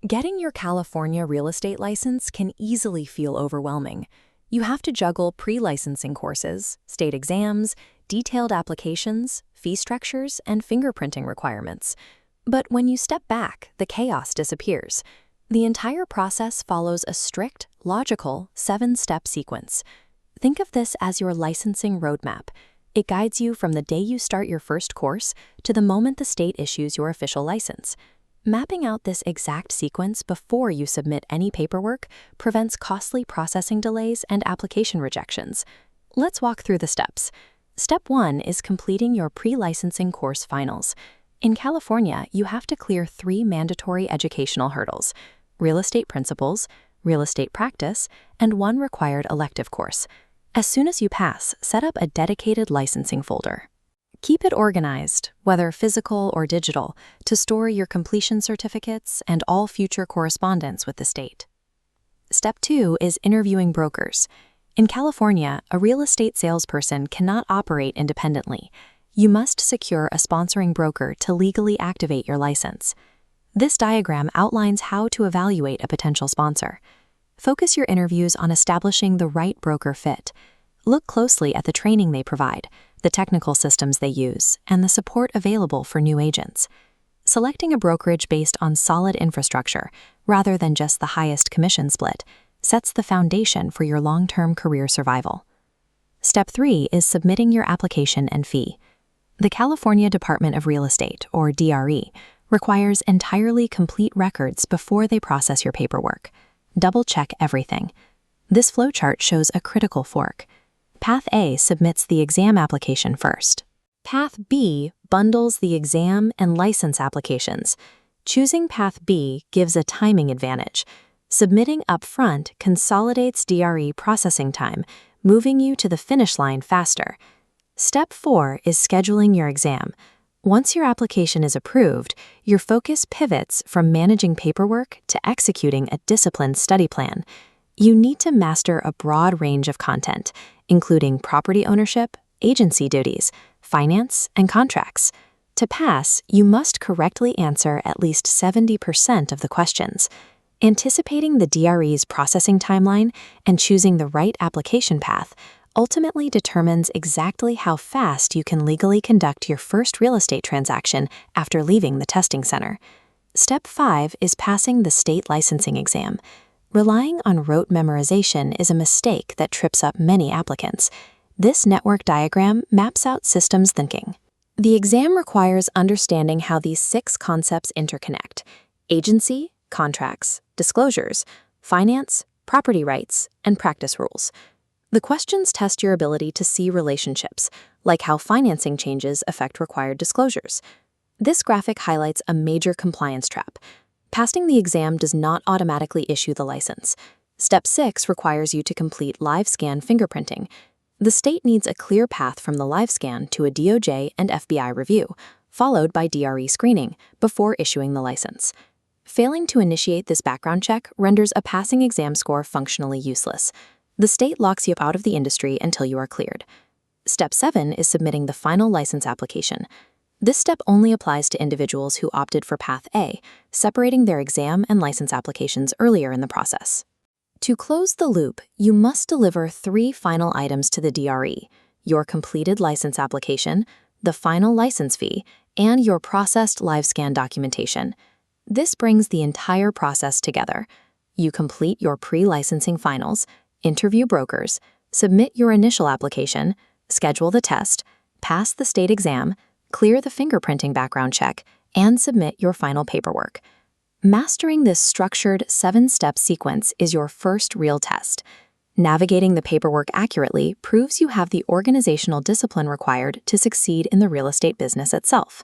Getting your California real estate license can easily feel overwhelming. You have to juggle pre-licensing courses, state exams, detailed applications, fee structures, and fingerprinting requirements. But when you step back, the chaos disappears. The entire process follows a strict, logical, 7-step sequence. Think of this as your licensing roadmap. It guides you from the day you start your first course to the moment the state issues your official license. Mapping out this exact sequence before you submit any paperwork prevents costly processing delays and application rejections. Let's walk through the steps. Step 1 is completing your pre-licensing course finals. In California, you have to clear 3 mandatory educational hurdles: real estate principles, real estate practice, and 1 required elective course. As soon as you pass, set up a dedicated licensing folder. Keep it organized, whether physical or digital, to store your completion certificates and all future correspondence with the state. Step 2 is interviewing brokers. In California, a real estate salesperson cannot operate independently. You must secure a sponsoring broker to legally activate your license. This diagram outlines how to evaluate a potential sponsor. Focus your interviews on establishing the right broker fit. Look closely at the training they provide, the technical systems they use, and the support available for new agents. Selecting a brokerage based on solid infrastructure, rather than just the highest commission split, sets the foundation for your long-term career survival. Step 3 is submitting your application and fee. The California Department of Real Estate, or DRE, requires entirely complete records before they process your paperwork. Double-check everything. This flowchart shows a critical fork. Path A submits the exam application first. Path B bundles the exam and license applications. Choosing Path B gives a timing advantage. Submitting upfront consolidates DRE processing time, moving you to the finish line faster. Step 4 is scheduling your exam. Once your application is approved, your focus pivots from managing paperwork to executing a disciplined study plan. You need to master a broad range of content, including property ownership, agency duties, finance, and contracts. To pass, you must correctly answer at least 70% of the questions. Anticipating the DRE's processing timeline and choosing the right application path ultimately determines exactly how fast you can legally conduct your first real estate transaction after leaving the testing center. Step 5 is passing the state licensing exam. Relying on rote memorization is a mistake that trips up many applicants. This network diagram maps out systems thinking. The exam requires understanding how these 6 concepts interconnect: agency, contracts, disclosures, finance, property rights, and practice rules. The questions test your ability to see relationships, like how financing changes affect required disclosures. This graphic highlights a major compliance trap. Passing the exam does not automatically issue the license. Step 6 requires you to complete live scan fingerprinting. The state needs a clear path from the live scan to a DOJ and FBI review, followed by DRE screening, before issuing the license. Failing to initiate this background check renders a passing exam score functionally useless. The state locks you out of the industry until you are cleared. Step 7 is submitting the final license application. This step only applies to individuals who opted for Path A, separating their exam and license applications earlier in the process. To close the loop, you must deliver 3 final items to the DRE: your completed license application, the final license fee, and your processed live scan documentation. This brings the entire process together. You complete your pre-licensing finals, interview brokers, submit your initial application, schedule the test, pass the state exam, clear the fingerprinting background check, and submit your final paperwork. Mastering this structured 7-step sequence is your first real test. Navigating the paperwork accurately proves you have the organizational discipline required to succeed in the real estate business itself.